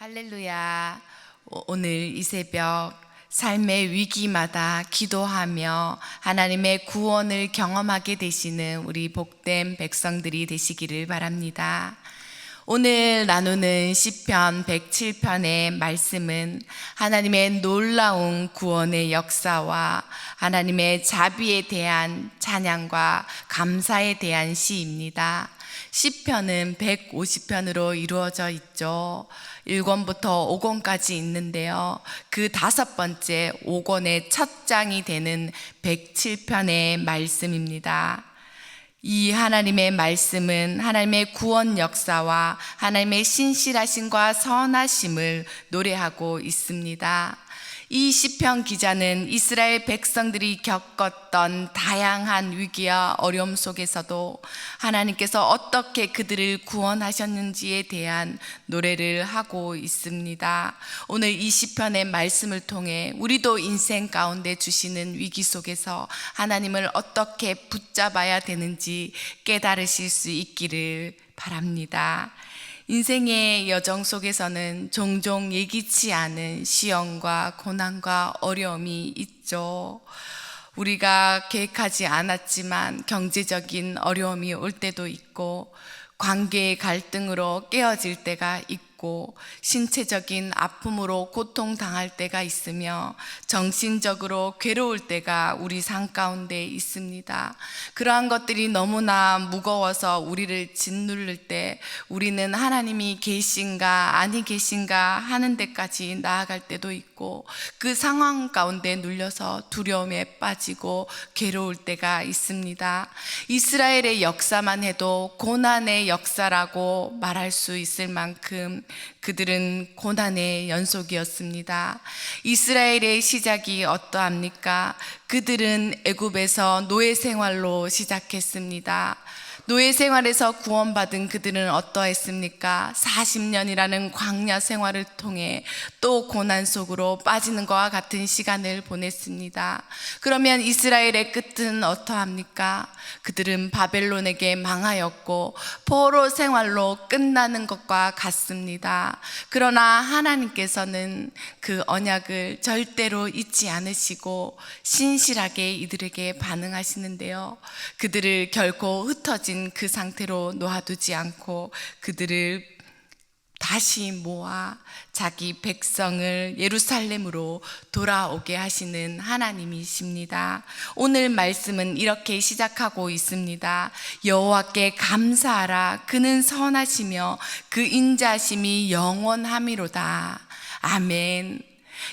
할렐루야. 오늘 이 새벽 삶의 위기마다 기도하며 하나님의 구원을 경험하게 되시는 우리 복된 백성들이 되시기를 바랍니다. 오늘 나누는 시편 107편의 말씀은 하나님의 놀라운 구원의 역사와 하나님의 자비에 대한 찬양과 감사에 대한 시입니다. 시편은 150편으로 이루어져 있죠. 1권부터 5권까지 있는데요. 그 5번째 5권의 첫 장이 되는 107편의 말씀입니다. 이 하나님의 말씀은 하나님의 구원 역사와 하나님의 신실하심과 선하심을 노래하고 있습니다. 이 시편 기자는 이스라엘 백성들이 겪었던 다양한 위기와 어려움 속에서도 하나님께서 어떻게 그들을 구원하셨는지에 대한 노래를 하고 있습니다. 오늘 이 시편의 말씀을 통해 우리도 인생 가운데 주시는 위기 속에서 하나님을 어떻게 붙잡아야 되는지 깨달으실 수 있기를 바랍니다. 인생의 여정 속에서는 종종 예기치 않은 시험과 고난과 어려움이 있죠. 우리가 계획하지 않았지만 경제적인 어려움이 올 때도 있고, 관계의 갈등으로 깨어질 때가 있고, 신체적인 아픔으로 고통당할 때가 있으며 정신적으로 괴로울 때가 우리 삶 가운데 있습니다. 그러한 것들이 너무나 무거워서 우리를 짓누를 때 우리는 하나님이 계신가 아니 계신가 하는 데까지 나아갈 때도 있고, 그 상황 가운데 눌려서 두려움에 빠지고 괴로울 때가 있습니다. 이스라엘의 역사만 해도 고난의 역사라고 말할 수 있을 만큼 그들은 고난의 연속이었습니다. 이스라엘의 시작이 어떠합니까? 그들은 애굽에서 노예 생활로 시작했습니다. 노예 생활에서 구원받은 그들은 어떠했습니까? 40년이라는 광야 생활을 통해 또 고난 속으로 빠지는 것과 같은 시간을 보냈습니다. 그러면 이스라엘의 끝은 어떠합니까? 그들은 바벨론에게 망하였고 포로 생활로 끝나는 것과 같습니다. 그러나 하나님께서는 그 언약을 절대로 잊지 않으시고 신실하게 이들에게 반응하시는데요. 그들을 결코 흩어진 그 상태로 놓아두지 않고 그들을 다시 모아 자기 백성을 예루살렘으로 돌아오게 하시는 하나님이십니다. 오늘 말씀은 이렇게 시작하고 있습니다. 여호와께 감사하라. 그는 선하시며 그 인자심이 영원함이로다. 아멘.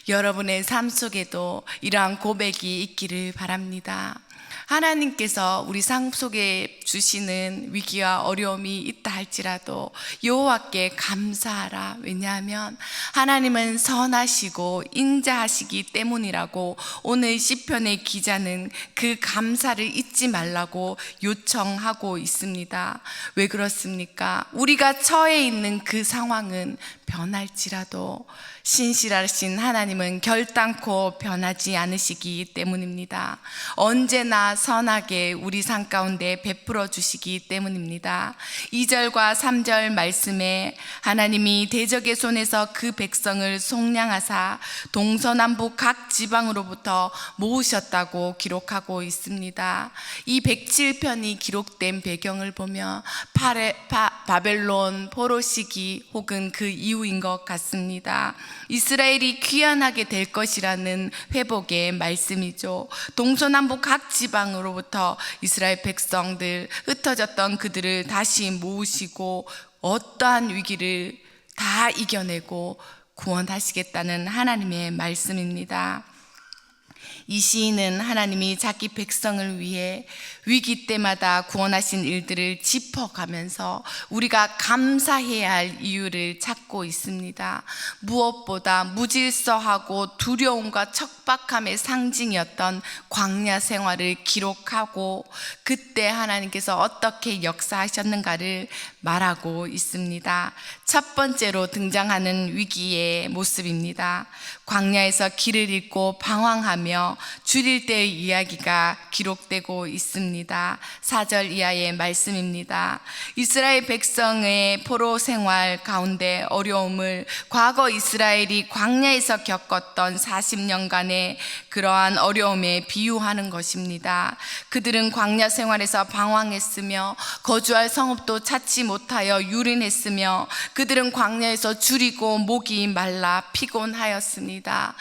여러분의 삶 속에도 이러한 고백이 있기를 바랍니다. 하나님께서 우리 삶 속에 주시는 위기와 어려움이 있다 할지라도 여호와께 감사하라. 왜냐하면 하나님은 선하시고 인자하시기 때문이라고 오늘 시편의 기자는 그 감사를 잊지 말라고 요청하고 있습니다. 왜 그렇습니까? 우리가 처해 있는 그 상황은 변할지라도 신실하신 하나님은 결단코 변하지 않으시기 때문입니다. 언제나 선하게 우리 삶 가운데 베풀어 주시기 때문입니다. 2절과 3절 말씀에 하나님이 대적의 손에서 그 백성을 속량하사 동서남북 각 지방으로부터 모으셨다고 기록하고 있습니다. 이 107편이 기록된 배경을 보면 바벨론 포로 시기 혹은 그 이후인 것 같습니다. 이스라엘이 귀환하게 될 것이라는 회복의 말씀이죠. 동서남북 각 지방으로부터 이스라엘 백성들, 흩어졌던 그들을 다시 모으시고 어떠한 위기를 다 이겨내고 구원하시겠다는 하나님의 말씀입니다. 이 시인은 하나님이 자기 백성을 위해 위기 때마다 구원하신 일들을 짚어가면서 우리가 감사해야 할 이유를 찾고 있습니다. 무엇보다 무질서하고 두려움과 척박 척박함의 상징이었던 광야 생활을 기록하고 그때 하나님께서 어떻게 역사하셨는가를 말하고 있습니다. 첫 번째로 등장하는 위기의 모습입니다. 광야에서 길을 잃고 방황하며 줄일 때의 이야기가 기록되고 있습니다. 4절 이하의 말씀입니다. 이스라엘 백성의 포로 생활 가운데 어려움을 과거 이스라엘이 광야에서 겪었던 40년간의 그러한 어려움에 비유하는 것입니다. 그들은 광야 생활에서 방황했으며 거주할 성읍도 찾지 못하여 유린했으며 그들은 광야에서 줄이고 목이 말라 피곤하였습니다.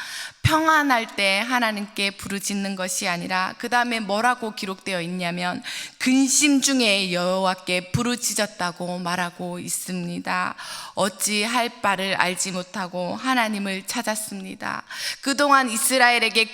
평안할 때 하나님께 부르짖는 것이 아니라 그 다음에 뭐라고 기록되어 있냐면 근심 중에 여호와께 부르짖었다고 말하고 있습니다. 어찌할 바를 알지 못하고 하나님을 찾았습니다. 그동안 이스라엘에게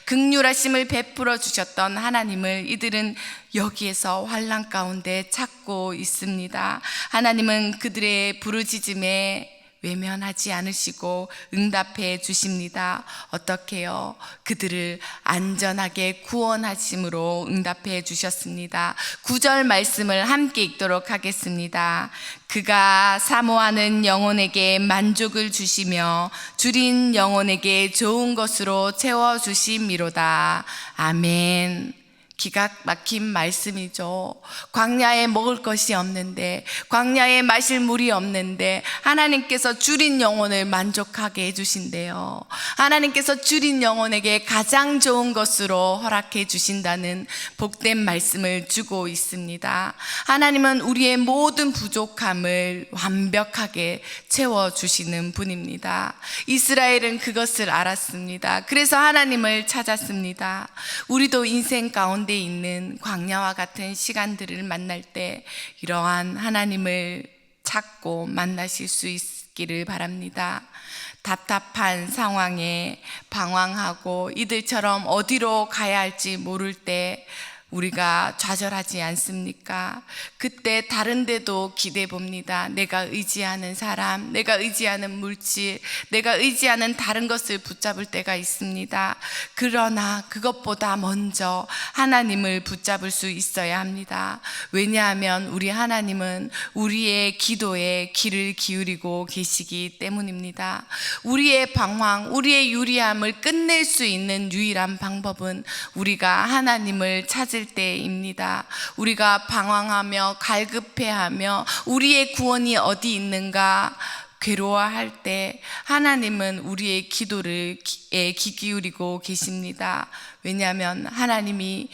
긍휼하심을 베풀어 주셨던 하나님을 이들은 여기에서 환난 가운데 찾고 있습니다. 하나님은 그들의 부르짖음에 외면하지 않으시고 응답해 주십니다. 어떻게요? 그들을 안전하게 구원하심으로 응답해 주셨습니다. 9절 말씀을 함께 읽도록 하겠습니다. 그가 사모하는 영혼에게 만족을 주시며 줄인 영혼에게 좋은 것으로 채워주심이로다. 아멘. 기가 막힌 말씀이죠. 광야에 먹을 것이 없는데, 광야에 마실 물이 없는데 하나님께서 줄인 영혼을 만족하게 해주신대요. 하나님께서 줄인 영혼에게 가장 좋은 것으로 허락해 주신다는 복된 말씀을 주고 있습니다. 하나님은 우리의 모든 부족함을 완벽하게 채워주시는 분입니다. 이스라엘은 그것을 알았습니다. 그래서 하나님을 찾았습니다. 우리도 인생 가운데 있는 광야와 같은 시간들을 만날 때 이러한 하나님을 찾고 만나실 수 있기를 바랍니다. 답답한 상황에 방황하고 이들처럼 어디로 가야 할지 모를 때 우리가 좌절하지 않습니까? 그때 다른 데도 기대 봅니다. 내가 의지하는 사람, 내가 의지하는 물질, 내가 의지하는 다른 것을 붙잡을 때가 있습니다. 그러나 그것보다 먼저 하나님을 붙잡을 수 있어야 합니다. 왜냐하면 우리 하나님은 우리의 기도에 귀를 기울이고 계시기 때문입니다. 우리의 방황, 우리의 유리함을 끝낼 수 있는 유일한 방법은 우리가 하나님을 찾을 때입니다. 우리가 방황하며 갈급해하며 우리의 구원이 어디 있는가 괴로워할 때 하나님은 우리의 기도를 귀 기울이고 계십니다. 왜냐하면 하나님이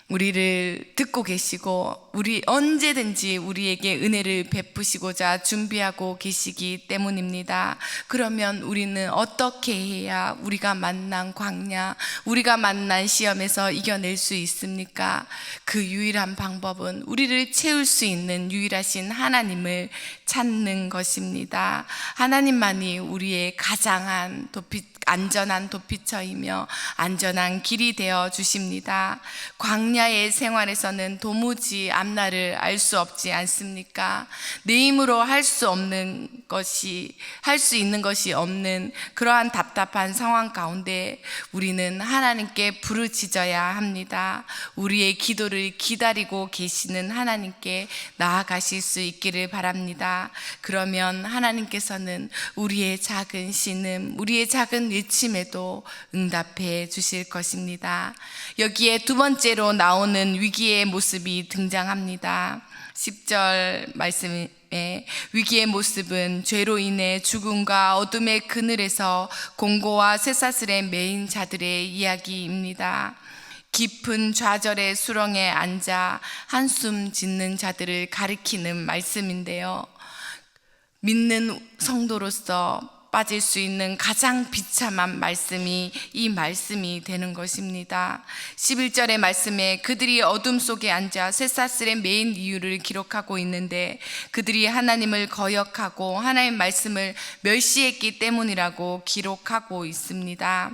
우리를 듣고 계시고 우리 언제든지 우리에게 은혜를 베푸시고자 준비하고 계시기 때문입니다. 그러면 우리는 어떻게 해야 우리가 만난 광야, 우리가 만난 시험에서 이겨낼 수 있습니까? 그 유일한 방법은 우리를 채울 수 있는 유일하신 하나님을 찾는 것입니다. 하나님만이 우리의 가장 안전한 도피처이며 안전한 길이 되어 주십니다. 광야의 생활에서는 도무지 앞날을 알 수 없지 않습니까? 내 힘으로 할 수 있는 것이 없는 그러한 답답한 상황 가운데 우리는 하나님께 부르짖어야 합니다. 우리의 기도를 기다리고 계시는 하나님께 나아가실 수 있기를 바랍니다. 그러면 하나님께서는 우리의 작은 신음, 우리의 작은 외침에도 응답해 주실 것입니다. 여기에 두 번째로 나오는 위기의 모습이 등장합니다. 10절 말씀에 위기의 모습은 죄로 인해 죽음과 어둠의 그늘에서 공고와 쇠사슬에 매인 자들의 이야기입니다. 깊은 좌절의 수렁에 앉아 한숨 짓는 자들을 가리키는 말씀인데요. 믿는 성도로서 빠질 수 있는 가장 비참한 말씀이 이 말씀이 되는 것입니다. 11절의 말씀에 그들이 어둠 속에 앉아 쇠사슬에 매인 이유를 기록하고 있는데 그들이 하나님을 거역하고 하나님의 말씀을 멸시했기 때문이라고 기록하고 있습니다.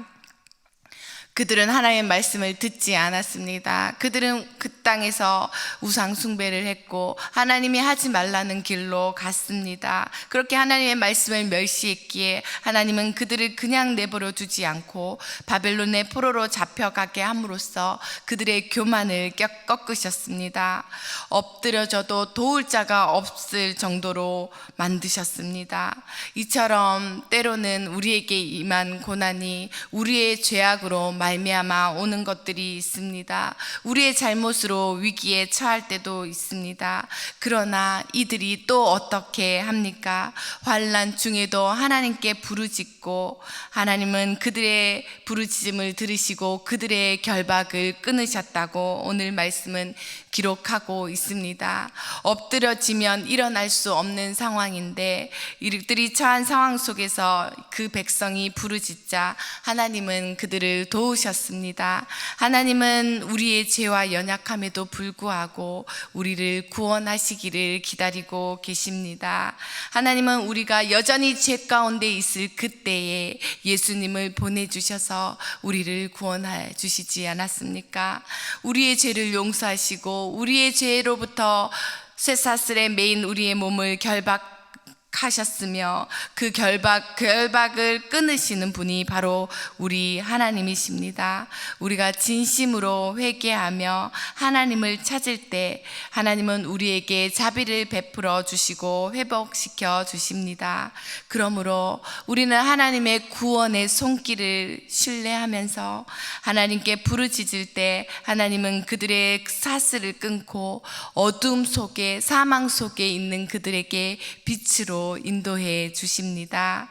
그들은 하나님의 말씀을 듣지 않았습니다. 그들은 그 땅에서 우상 숭배를 했고 하나님이 하지 말라는 길로 갔습니다. 그렇게 하나님의 말씀을 멸시했기에 하나님은 그들을 그냥 내버려 두지 않고 바벨론의 포로로 잡혀가게 함으로써 그들의 교만을 꺾으셨습니다. 엎드려져도 도울 자가 없을 정도로 만드셨습니다. 이처럼 때로는 우리에게 임한 고난이 우리의 죄악으로 말미암아 오는 것들이 있습니다. 우리의 잘못으로 위기에 처할 때도 있습니다. 그러나 이들이 또 어떻게 합니까? 환난 중에도 하나님께 부르짖고 하나님은 그들의 부르짖음을 들으시고 그들의 결박을 끊으셨다고 오늘 말씀은 기록하고 있습니다. 엎드려지면 일어날 수 없는 상황인데 이들이 처한 상황 속에서 그 백성이 부르짖자 하나님은 그들을 도우셨습니다. 하나님은 우리의 죄와 연약함에도 불구하고 우리를 구원하시기를 기다리고 계십니다. 하나님은 우리가 여전히 죄 가운데 있을 그때에 예수님을 보내주셔서 우리를 구원해 주시지 않았습니까? 우리의 죄를 용서하시고 우리의 죄로부터 쇠사슬에 매인 우리의 몸을 결박하셨으며 그 결박을 끊으시는 분이 바로 우리 하나님이십니다. 우리가 진심으로 회개하며 하나님을 찾을 때 하나님은 우리에게 자비를 베풀어 주시고 회복시켜 주십니다. 그러므로 우리는 하나님의 구원의 손길을 신뢰하면서 하나님께 부르짖을 때 하나님은 그들의 사슬을 끊고 어둠 속에 사망 속에 있는 그들에게 빛으로 인도해 주십니다.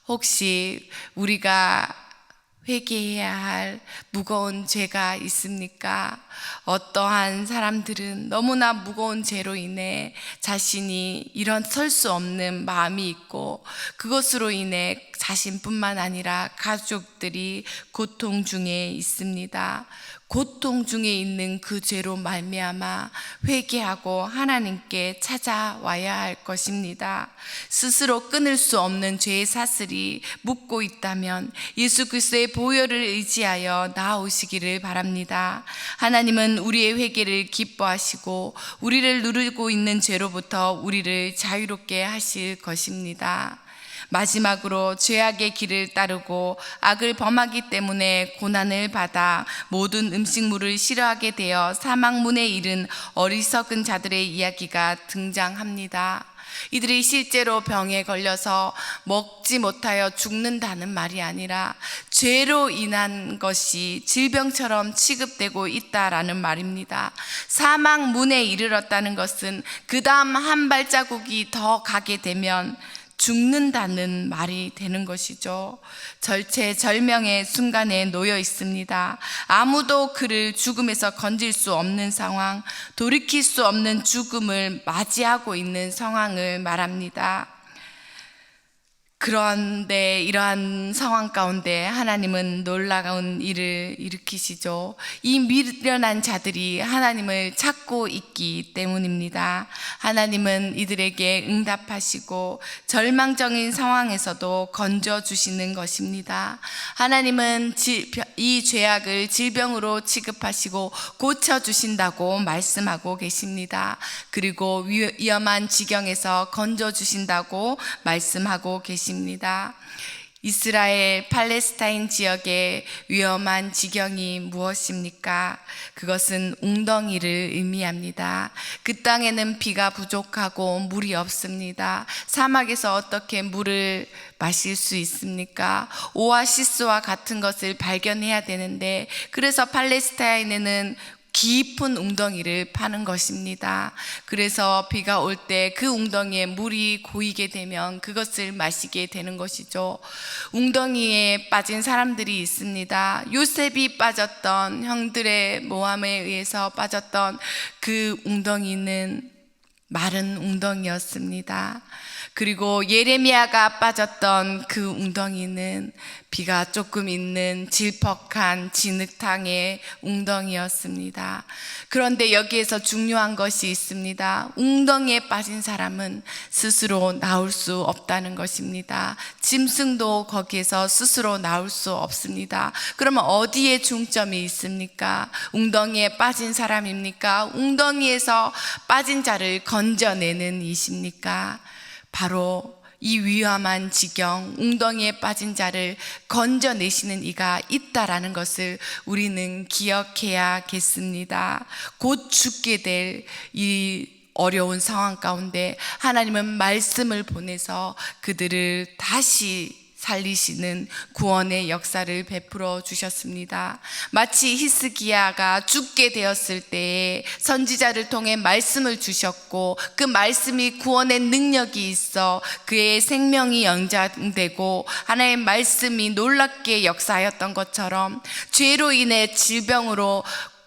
혹시 우리가 회개해야 할 무거운 죄가 있습니까? 어떠한 사람들은 너무나 무거운 죄로 인해 자신이 일어설 수 없는 마음이 있고 그것으로 인해 자신뿐만 아니라 가족들이 고통 중에 있습니다. 고통 중에 있는 그 죄로 말미암아 회개하고 하나님께 찾아와야 할 것입니다. 스스로 끊을 수 없는 죄의 사슬이 묶고 있다면 예수 그리스도의 보혈을 의지하여 나아오시기를 바랍니다. 하나님은 우리의 회개를 기뻐하시고 우리를 누르고 있는 죄로부터 우리를 자유롭게 하실 것입니다. 마지막으로 죄악의 길을 따르고 악을 범하기 때문에 고난을 받아 모든 음식물을 싫어하게 되어 사망문에 이른 어리석은 자들의 이야기가 등장합니다. 이들이 실제로 병에 걸려서 먹지 못하여 죽는다는 말이 아니라 죄로 인한 것이 질병처럼 취급되고 있다라는 말입니다. 사망문에 이르렀다는 것은 그 다음 한 발자국이 더 가게 되면 죽는다는 말이 되는 것이죠. 절체절명의 순간에 놓여 있습니다. 아무도 그를 죽음에서 건질 수 없는 상황, 돌이킬 수 없는 죽음을 맞이하고 있는 상황을 말합니다. 그런데 이러한 상황 가운데 하나님은 놀라운 일을 일으키시죠. 이 미련한 자들이 하나님을 찾고 있기 때문입니다. 하나님은 이들에게 응답하시고 절망적인 상황에서도 건져주시는 것입니다. 하나님은 이 죄악을 질병으로 취급하시고 고쳐주신다고 말씀하고 계십니다. 그리고 위험한 지경에서 건져주신다고 말씀하고 계십니다. 이스라엘 팔레스타인 지역의 위험한 지경이 무엇입니까? 그것은 웅덩이를 의미합니다. 그 땅에는 비가 부족하고 물이 없습니다. 사막에서 어떻게 물을 마실 수 있습니까? 오아시스와 같은 것을 발견해야 되는데 그래서 팔레스타인에는 깊은 웅덩이를 파는 것입니다. 그래서 비가 올 때 그 웅덩이에 물이 고이게 되면 그것을 마시게 되는 것이죠. 웅덩이에 빠진 사람들이 있습니다. 요셉이 빠졌던 형들의 모함에 의해서 빠졌던 그 웅덩이는 마른 웅덩이였습니다. 그리고 예레미야가 빠졌던 그 웅덩이는 비가 조금 있는 질퍽한 진흙탕의 웅덩이였습니다. 그런데 여기에서 중요한 것이 있습니다. 웅덩이에 빠진 사람은 스스로 나올 수 없다는 것입니다. 짐승도 거기에서 스스로 나올 수 없습니다. 그러면 어디에 중점이 있습니까? 웅덩이에 빠진 사람입니까? 웅덩이에서 빠진 자를 건져내는 이십니까? 바로 이 위험한 지경, 웅덩이에 빠진 자를 건져내시는 이가 있다라는 것을 우리는 기억해야겠습니다. 곧 죽게 될 이 어려운 상황 가운데 하나님은 말씀을 보내서 그들을 다시 살리시는 구원의 역사를 베풀어 주셨습니다. 마치 히스기야가 죽게 되었을 때에 선지자를 통해 말씀을 주셨고 그 말씀이 구원의 능력이 있어 그의 생명이 연장되고 하나님의 말씀이 놀랍게 역사하였던 것처럼 죄로 인해 질병으로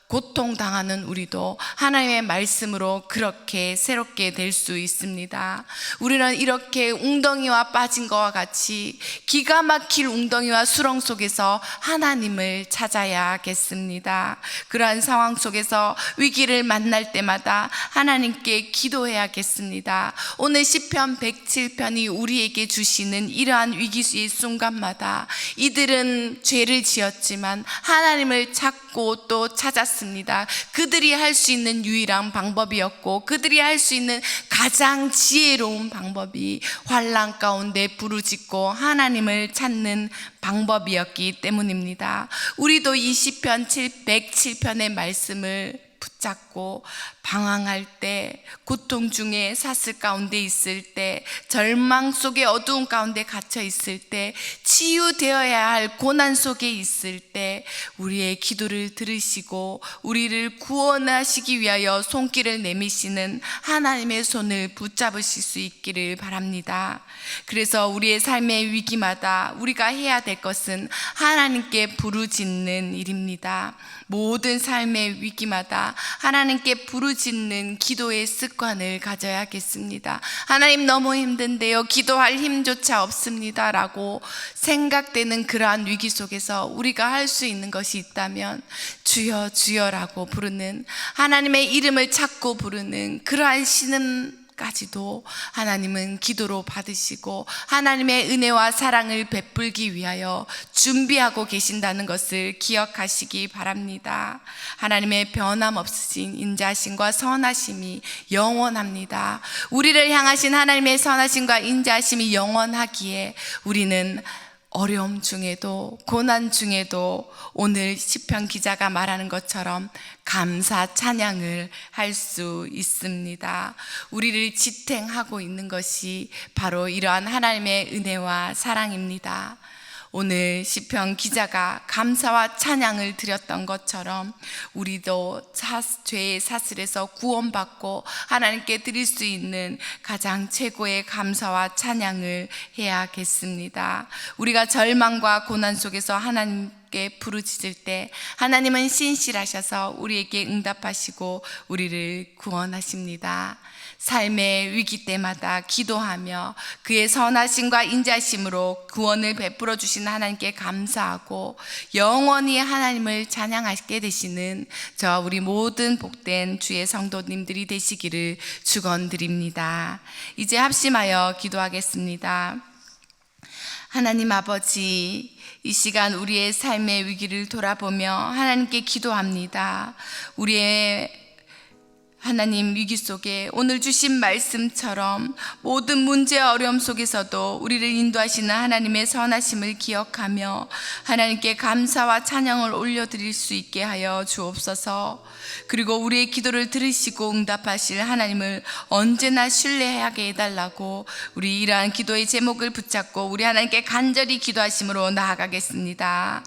고통당하는 우리도 하나님의 말씀으로 그렇게 새롭게 될 수 있습니다. 우리는 이렇게 웅덩이와 빠진 것과 같이 기가 막힐 웅덩이와 수렁 속에서 하나님을 찾아야겠습니다. 그러한 상황 속에서 위기를 만날 때마다 하나님께 기도해야겠습니다. 오늘 시편 107편이 우리에게 주시는 이러한 위기의 순간마다 이들은 죄를 지었지만 하나님을 찾고 또 찾았습니다. 그들이 할 수 있는 유일한 방법이었고 그들이 할 수 있는 가장 지혜로운 방법이 환난 가운데 부르짖고 하나님을 찾는 방법이었기 때문입니다. 우리도 이 시편 107편의 말씀을 붙잡고 방황할 때, 고통 중에 사슬 가운데 있을 때, 절망 속에 어두운 가운데 갇혀 있을 때, 치유되어야 할 고난 속에 있을 때 우리의 기도를 들으시고 우리를 구원하시기 위하여 손길을 내미시는 하나님의 손을 붙잡으실 수 있기를 바랍니다. 그래서 우리의 삶의 위기마다 우리가 해야 될 것은 하나님께 부르짖는 일입니다. 모든 삶의 위기마다 하나님께 부르짖는 기도의 습관을 가져야겠습니다. 하나님 너무 힘든데요, 기도할 힘조차 없습니다 라고 생각되는 그러한 위기 속에서 우리가 할 수 있는 것이 있다면 주여 주여라고 부르는, 하나님의 이름을 찾고 부르는 그러한 신음까지도 하나님은 기도로 받으시고 하나님의 은혜와 사랑을 베풀기 위하여 준비하고 계신다는 것을 기억하시기 바랍니다. 하나님의 변함없으신 인자심과 선하심이 영원합니다. 우리를 향하신 하나님의 선하심과 인자심이 영원하기에 우리는 어려움 중에도 고난 중에도 오늘 시편 기자가 말하는 것처럼 감사 찬양을 할 수 있습니다. 우리를 지탱하고 있는 것이 바로 이러한 하나님의 은혜와 사랑입니다. 오늘 시편 기자가 감사와 찬양을 드렸던 것처럼 우리도 죄의 사슬에서 구원받고 하나님께 드릴 수 있는 가장 최고의 감사와 찬양을 해야겠습니다. 우리가 절망과 고난 속에서 하나님께 부르짖을 때 하나님은 신실하셔서 우리에게 응답하시고 우리를 구원하십니다. 삶의 위기 때마다 기도하며 그의 선하심과 인자심으로 구원을 베풀어 주신 하나님께 감사하고 영원히 하나님을 찬양하게 되시는 저와 우리 모든 복된 주의 성도님들이 되시기를 축원드립니다. 이제 합심하여 기도하겠습니다. 하나님 아버지, 이 시간 우리의 삶의 위기를 돌아보며 하나님께 기도합니다. 우리의 하나님 위기 속에 오늘 주신 말씀처럼 모든 문제와 어려움 속에서도 우리를 인도하시는 하나님의 선하심을 기억하며 하나님께 감사와 찬양을 올려드릴 수 있게 하여 주옵소서. 그리고 우리의 기도를 들으시고 응답하실 하나님을 언제나 신뢰하게 해달라고 우리 이러한 기도의 제목을 붙잡고 우리 하나님께 간절히 기도하심으로 나아가겠습니다.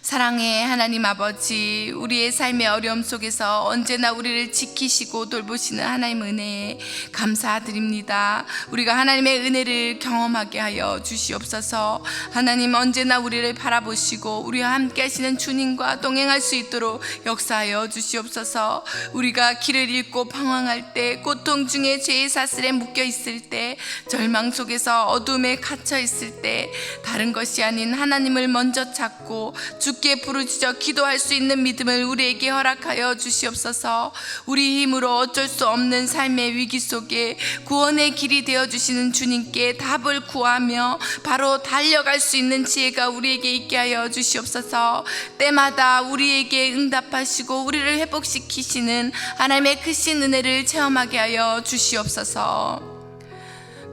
사랑의 하나님 아버지, 우리의 삶의 어려움 속에서 언제나 우리를 지키시고 돌보시는 하나님 은혜에 감사드립니다. 우리가 하나님의 은혜를 경험하게 하여 주시옵소서. 하나님, 언제나 우리를 바라보시고 우리와 함께 하시는 주님과 동행할 수 있도록 역사하여 주시옵소서. 우리가 길을 잃고 방황할 때, 고통 중에 죄의 사슬에 묶여 있을 때, 절망 속에서 어둠에 갇혀 있을 때, 다른 것이 아닌 하나님을 먼저 찾고 주께 부르짖어 기도할 수 있는 믿음을 우리에게 허락하여 주시옵소서. 우리 힘으로 어쩔 수 없는 삶의 위기 속에 구원의 길이 되어주시는 주님께 답을 구하며 바로 달려갈 수 있는 지혜가 우리에게 있게 하여 주시옵소서. 때마다 우리에게 응답하시고 우리를 회복시키시는 하나님의 크신 은혜를 체험하게 하여 주시옵소서.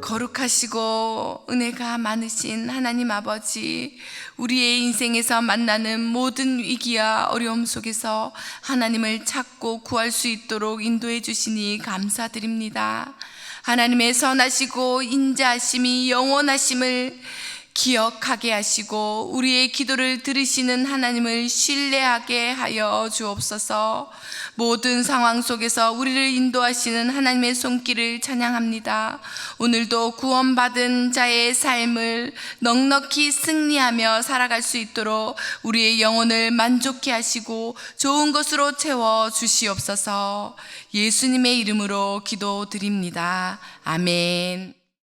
거룩하시고 은혜가 많으신 하나님 아버지, 우리의 인생에서 만나는 모든 위기와 어려움 속에서 하나님을 찾고 구할 수 있도록 인도해 주시니 감사드립니다. 하나님의 선하시고 인자하심이 영원하심을 기억하게 하시고 우리의 기도를 들으시는 하나님을 신뢰하게 하여 주옵소서. 모든 상황 속에서 우리를 인도하시는 하나님의 손길을 찬양합니다. 오늘도 구원받은 자의 삶을 넉넉히 승리하며 살아갈 수 있도록 우리의 영혼을 만족케 하시고 좋은 것으로 채워 주시옵소서. 예수님의 이름으로 기도드립니다. 아멘.